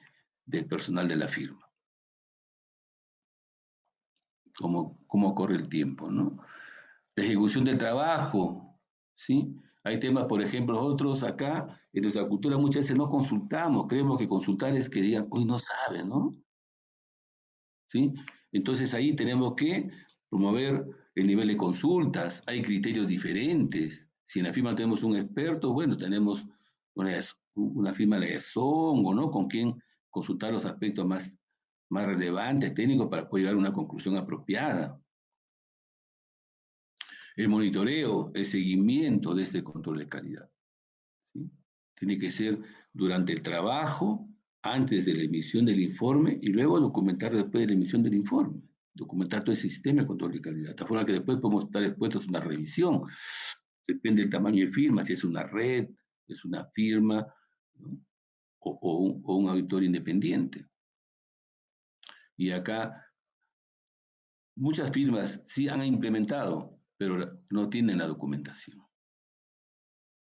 del personal de la firma. Cómo corre el tiempo, ¿no? La ejecución del trabajo, ¿sí? Hay temas, por ejemplo, nosotros acá, en nuestra cultura muchas veces no consultamos, creemos que consultar es que digan, hoy no saben, ¿no? ¿Sí? Entonces ahí tenemos que promover el nivel de consultas, hay criterios diferentes. Si en la firma tenemos un experto, bueno, tenemos una firma de o ¿no? Con quien consultar los aspectos más relevantes, técnicos, para poder llegar a una conclusión apropiada. El monitoreo, el seguimiento de este control de calidad, ¿sí? Tiene que ser durante el trabajo, antes de la emisión del informe y luego documentar después de la emisión del informe. Documentar todo el sistema de control de calidad, de forma que después podemos estar expuestos a una revisión. Depende del tamaño de firma, si es una red, es una firma, ¿no? o un auditor independiente. Y acá muchas firmas sí han implementado, pero no tienen la documentación.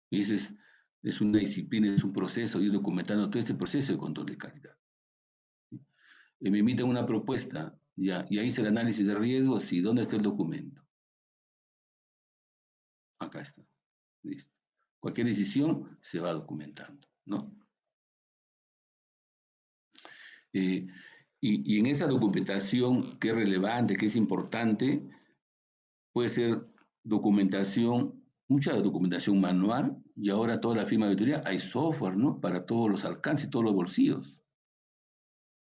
Y ese es una disciplina, es un proceso, ir documentando todo este proceso de control de calidad. Me emiten una propuesta, ya hice el análisis de riesgos y ¿dónde está el documento? Acá está, listo. Cualquier decisión se va documentando, ¿no? Y en esa documentación, que es relevante, que es importante, puede ser documentación, mucha documentación manual, y ahora toda la firma de auditoría hay software, ¿no? Para todos los alcances, todos los bolsillos,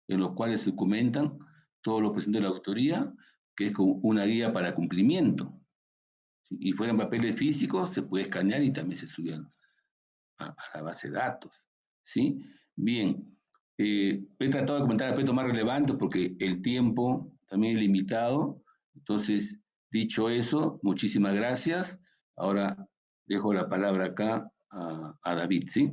en los cuales se documentan todos los presentes de la auditoría, que es como una guía para cumplimiento. ¿Sí? Y fueran papeles físicos, se puede escanear y también se sube a la base de datos. ¿Sí? Bien, he tratado de comentar aspectos más relevantes porque el tiempo también es limitado. Entonces, dicho eso, muchísimas gracias. Ahora dejo la palabra acá a David, ¿sí?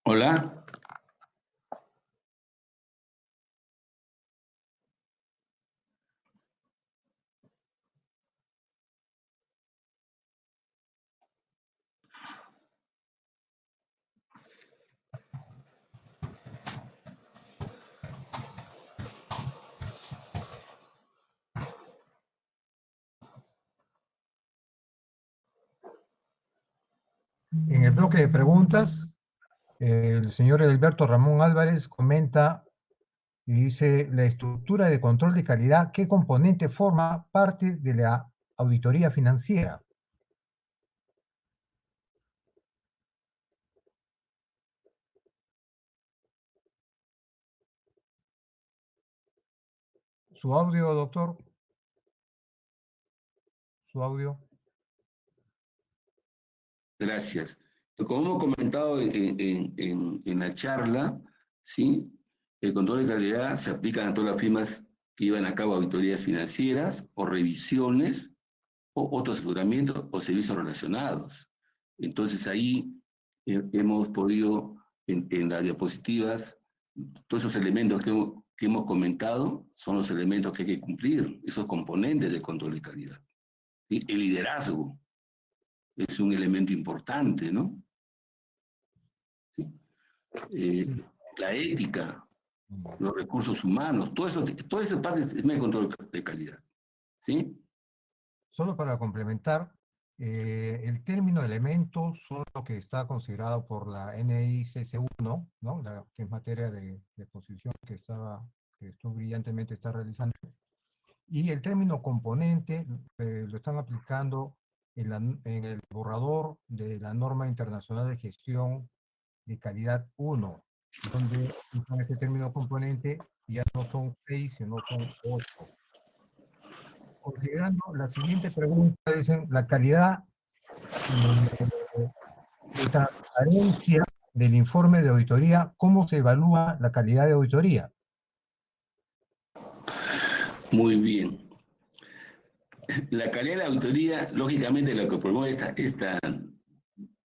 Hola. En el bloque de preguntas, el señor Alberto Ramón Álvarez comenta y dice, la estructura de control de calidad, ¿qué componente forma parte de la auditoría financiera? Su audio, doctor. Su audio. Gracias. Como hemos comentado en la charla, ¿sí? El control de calidad se aplica a todas las firmas que llevan a cabo auditorías financieras o revisiones o otros aseguramientos o servicios relacionados. Entonces ahí hemos podido, en las diapositivas, todos esos elementos que hemos comentado son los elementos que hay que cumplir, esos componentes del control de calidad. ¿Sí? El liderazgo es un elemento importante, ¿no? ¿Sí? La ética, los recursos humanos, todo eso parte es el control de calidad. ¿Sí? Solo para complementar, el término elementos son lo que está considerado por la NICC1, ¿no? Que es materia de exposición que esto brillantemente está realizando. Y el término componente lo están aplicando en el borrador de la norma internacional de gestión de calidad 1, donde usan este término componente y ya no son 6, sino son 8. Considerando la siguiente pregunta, dicen, la calidad de transparencia del informe de auditoría, ¿cómo se evalúa la calidad de auditoría? Muy bien. La calidad de la auditoría, lógicamente, lo que promueve esta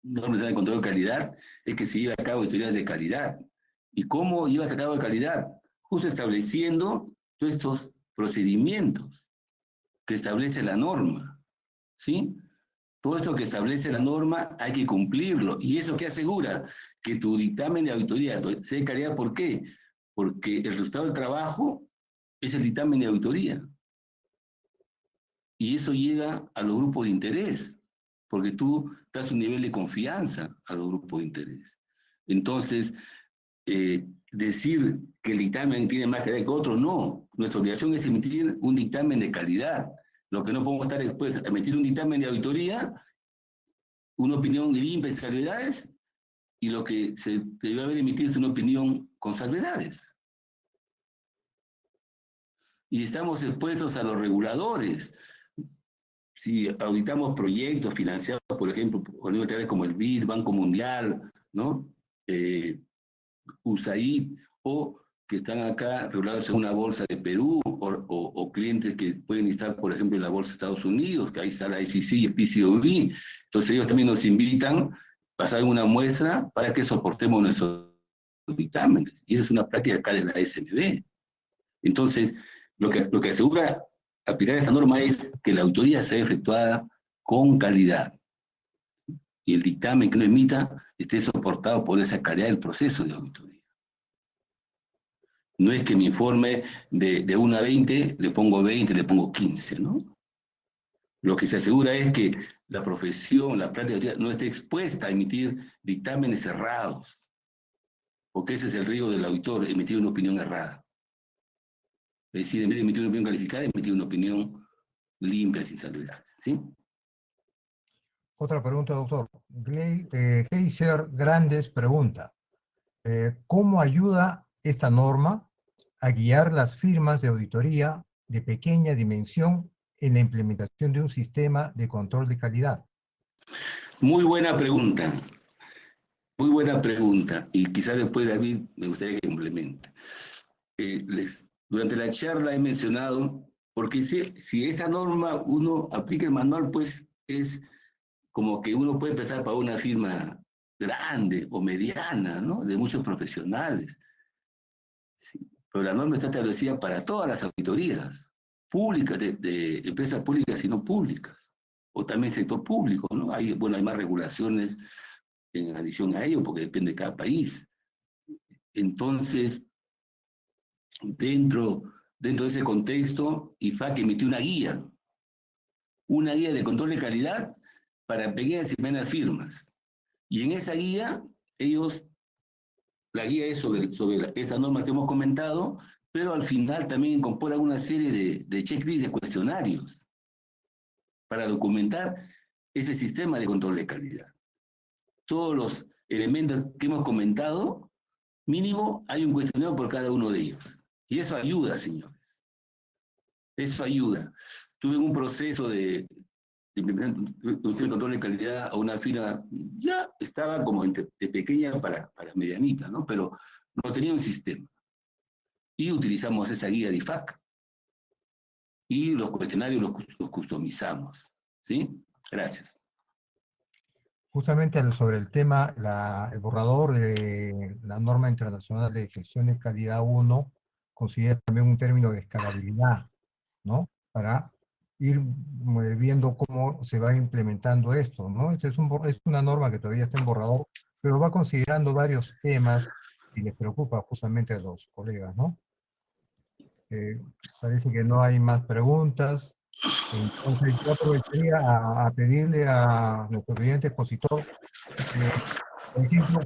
norma de control de calidad es que se lleve a cabo auditorías de calidad. ¿Y cómo llevas a cabo de calidad? Justo estableciendo todos estos procedimientos que establece la norma, ¿sí? Todo esto que establece la norma hay que cumplirlo. ¿Y eso qué asegura? Que tu dictamen de auditoría sea de calidad. ¿Por qué? Porque el resultado del trabajo es el dictamen de auditoría. Y eso llega a los grupos de interés, porque tú das un nivel de confianza a los grupos de interés. Entonces, decir que el dictamen tiene más calidad que otro, no. Nuestra obligación es emitir un dictamen de calidad. Lo que no podemos estar después, emitir un dictamen de auditoría, una opinión limpia de salvedades, y lo que se debió haber emitido es una opinión con salvedades. Y estamos expuestos a los reguladores. Si auditamos proyectos financiados, por ejemplo, por nivel como el BID, Banco Mundial, ¿no? USAID, o que están acá regulados en una bolsa de Perú, o clientes que pueden estar, por ejemplo, en la bolsa de Estados Unidos, que ahí está la ICC y el PCAOB. Entonces ellos también nos invitan a pasar una muestra para que soportemos nuestros dictámenes. Y esa es una práctica acá de la SNB. Entonces, lo que asegura aplicar esta norma es que la auditoría sea efectuada con calidad y el dictamen que uno emita esté soportado por esa calidad del proceso de auditoría. No es que mi informe de 1 a 20 le pongo 20, le pongo 15, ¿no? Lo que se asegura es que la profesión, la práctica no esté expuesta a emitir dictámenes cerrados, porque ese es el riesgo del auditor, emitir una opinión errada. Es decir, en vez de emitir una opinión calificada, emitir una opinión limpia, sin salvedades, ¿sí? Otra pregunta, doctor. Geiser Grandes pregunta, ¿cómo ayuda esta norma a guiar las firmas de auditoría de pequeña dimensión en la implementación de un sistema de control de calidad? Muy buena pregunta. Muy buena pregunta. Y quizás después, David, me gustaría que complemente. Durante la charla he mencionado, porque si esa norma uno aplica el manual, pues es como que uno puede empezar para una firma grande o mediana, ¿no? De muchos profesionales. Sí. Pero la norma está establecida para todas las auditorías públicas, de empresas públicas y no públicas, o también sector público, ¿no? Bueno, hay más regulaciones en adición a ello, porque depende de cada país. Entonces, dentro de ese contexto, IFAC emitió una guía de control de calidad para pequeñas y medianas firmas. Y en esa guía, la guía es sobre esta norma que hemos comentado, pero al final también incorpora una serie de checklists, de cuestionarios, para documentar ese sistema de control de calidad. Todos los elementos que hemos comentado, mínimo hay un cuestionario por cada uno de ellos. Y eso ayuda, señores. Eso ayuda. Tuve un proceso de implementación de control de calidad a una firma, ya estaba como de pequeña para medianita, ¿no? Pero no tenía un sistema. Y utilizamos esa guía de IFAC. Y los cuestionarios los customizamos. ¿Sí? Gracias. Justamente sobre el tema, el borrador de la norma internacional de gestión de calidad 1 considera también un término de escalabilidad, ¿no? Para ir viendo cómo se va implementando esto, ¿no? Este es una norma que todavía está en borrador, pero va considerando varios temas y les preocupa justamente a los colegas, ¿no? Parece que no hay más preguntas. Entonces yo aprovecharía a pedirle a nuestro presidente expositor, por ejemplo,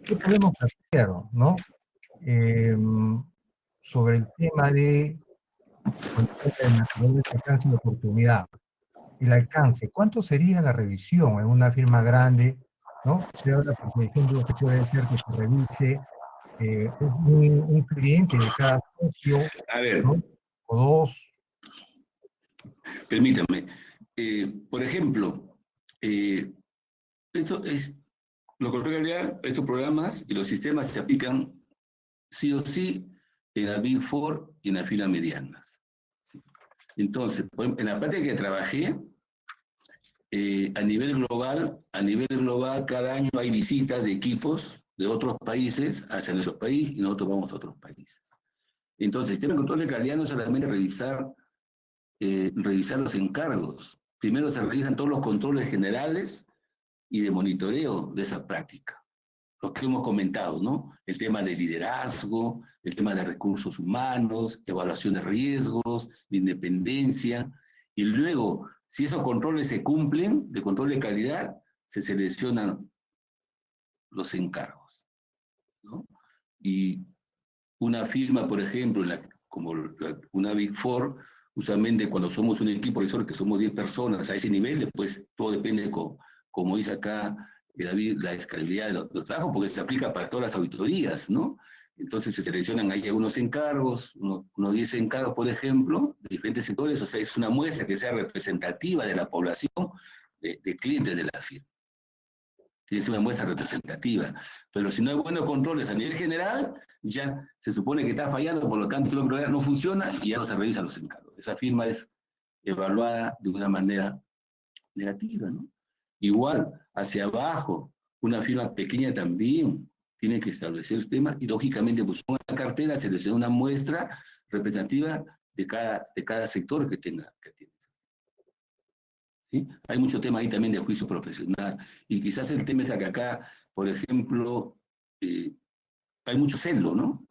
¿qué podemos hacer, ¿no? Sobre el tema de el material de alcance y oportunidad. El alcance, ¿cuánto sería la revisión en una firma grande? ¿No? Se habla, por ejemplo, que puede ser que se revise un cliente de cada socio, A ver, ¿no? O dos. permítame. Por ejemplo, esto es, lo que realidad, estos programas y los sistemas se aplican sí o sí en la Big Four y en las firmas medianas. ¿Sí? Entonces, en la parte que trabajé, a nivel global, cada año hay visitas de equipos de otros países hacia nuestro país y nosotros vamos a otros países. Entonces, el sistema de control de calidad no es solamente revisar los encargos. Primero se revisan todos los controles generales y de monitoreo de esa práctica. Los que hemos comentado, ¿no? El tema de liderazgo, el tema de recursos humanos, evaluación de riesgos, de independencia, y luego, si esos controles se cumplen, de control de calidad, se seleccionan los encargos, ¿no? Y una firma, por ejemplo, como una Big Four, usualmente cuando somos un equipo revisor que somos 10 personas a ese nivel, después todo depende, como dice acá David, la escalabilidad de los trabajos, porque se aplica para todas las auditorías, ¿no? Entonces se seleccionan ahí algunos encargos, unos 10 encargos, por ejemplo, de diferentes sectores, o sea, es una muestra que sea representativa de la población de clientes de la firma. Tiene que ser una muestra representativa. Pero si no hay buenos controles a nivel general, ya se supone que está fallando, por lo tanto, el programa no funciona y ya no se revisan los encargos. Esa firma es evaluada de una manera negativa, ¿no? Igual, hacia abajo, una firma pequeña también tiene que establecer el tema y, lógicamente, pues una cartera, selecciona una muestra representativa de cada sector que tenga. ¿Sí? Hay mucho tema ahí también de juicio profesional. Y quizás el tema es que acá, por ejemplo, hay mucho celo, ¿no?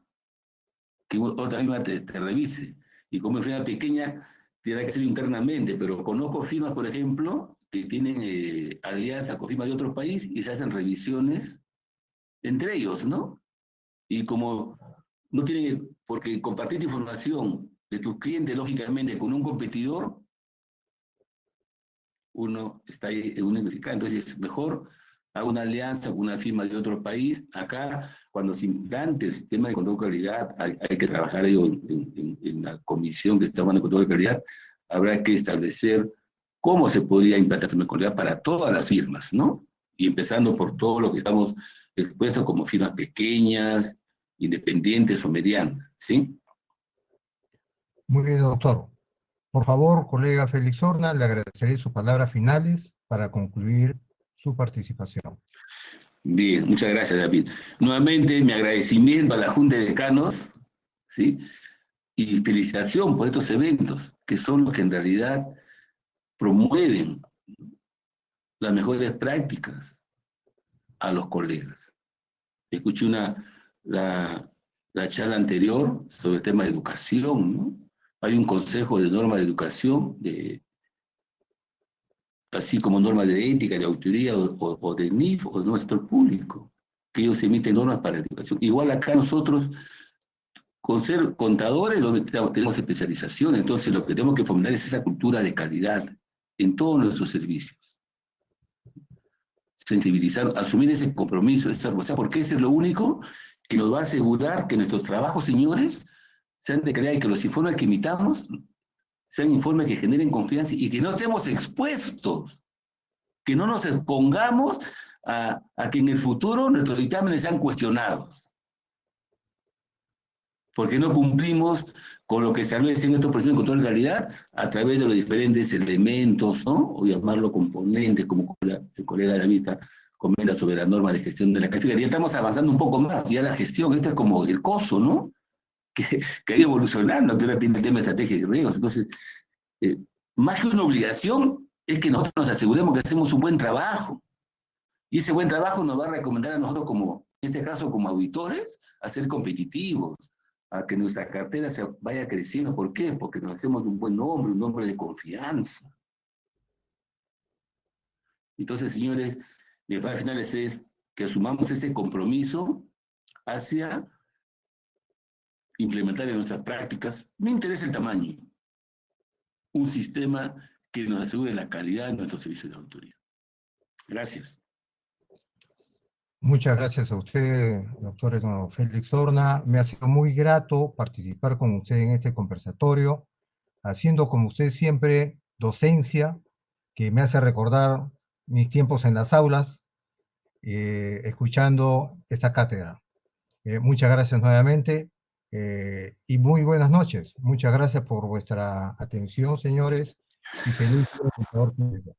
Que otra misma te revise. Y como es una pequeña, tiene que ser internamente, pero conozco firmas, por ejemplo, que tienen alianza con firmas de otro país y se hacen revisiones entre ellos, ¿no? Y como no tienen, porque compartir información de tus clientes, lógicamente, con un competidor, uno está ahí en una encrucijada. Entonces, es mejor hago una alianza con una firma de otro país. Acá, cuando se implante el sistema de control de calidad, hay que trabajar en la comisión que está hablando de control de calidad, habrá que establecer cómo se podría implantar el sistema de calidad para todas las firmas, ¿no? Y empezando por todo lo que estamos expuestos como firmas pequeñas, independientes o medianas, ¿sí? Muy bien, doctor. Por favor, colega Félix Horna, le agradeceré sus palabras finales para concluir su participación. Bien, muchas gracias, David. Nuevamente, mi agradecimiento a la Junta de Decanos, ¿sí? Y felicitación por estos eventos, que son los que en realidad promueven las mejores prácticas a los colegas. Escuché la charla anterior sobre el tema de educación, ¿no? Hay un consejo de norma de educación, así como normas de ética, de auditoría o de NIF o de nuestro público, que ellos emiten normas para la educación. Igual acá nosotros, con ser contadores, tenemos especialización, entonces lo que tenemos que fomentar es esa cultura de calidad en todos nuestros servicios. Sensibilizar, asumir ese compromiso, esa responsabilidad, porque ese es lo único que nos va a asegurar que nuestros trabajos, señores, sean de calidad y que los informes que emitamos sean informes que generen confianza y que no estemos expuestos, que no nos expongamos a que en el futuro nuestros dictámenes sean cuestionados, porque no cumplimos con lo que se establece en estos procesos de control de calidad a través de los diferentes elementos, ¿no? O llamarlo componentes, como el colega David comenta sobre la norma de gestión de la calificación. Ya estamos avanzando un poco más, ya la gestión, esto es como el COSO, ¿no? Que ha ido evolucionando, que ahora tiene el tema de estrategias y riesgos. Entonces, más que una obligación, es que nosotros nos aseguremos que hacemos un buen trabajo. Y ese buen trabajo nos va a recomendar a nosotros, como, en este caso, como auditores, a ser competitivos, a que nuestra cartera se vaya creciendo. ¿Por qué? Porque nos hacemos un buen nombre, un nombre de confianza. Entonces, señores, mi palabra final es que asumamos ese compromiso hacia implementar en nuestras prácticas, no interesa el tamaño, un sistema que nos asegure la calidad de nuestros servicios de auditoría. Gracias. Muchas gracias a usted, doctor Félix Horna. Me ha sido muy grato participar con usted en este conversatorio, haciendo como usted siempre docencia, que me hace recordar mis tiempos en las aulas, escuchando esta cátedra. Muchas gracias nuevamente y muy buenas noches. Muchas gracias por vuestra atención, señores, y feliz día, contador público.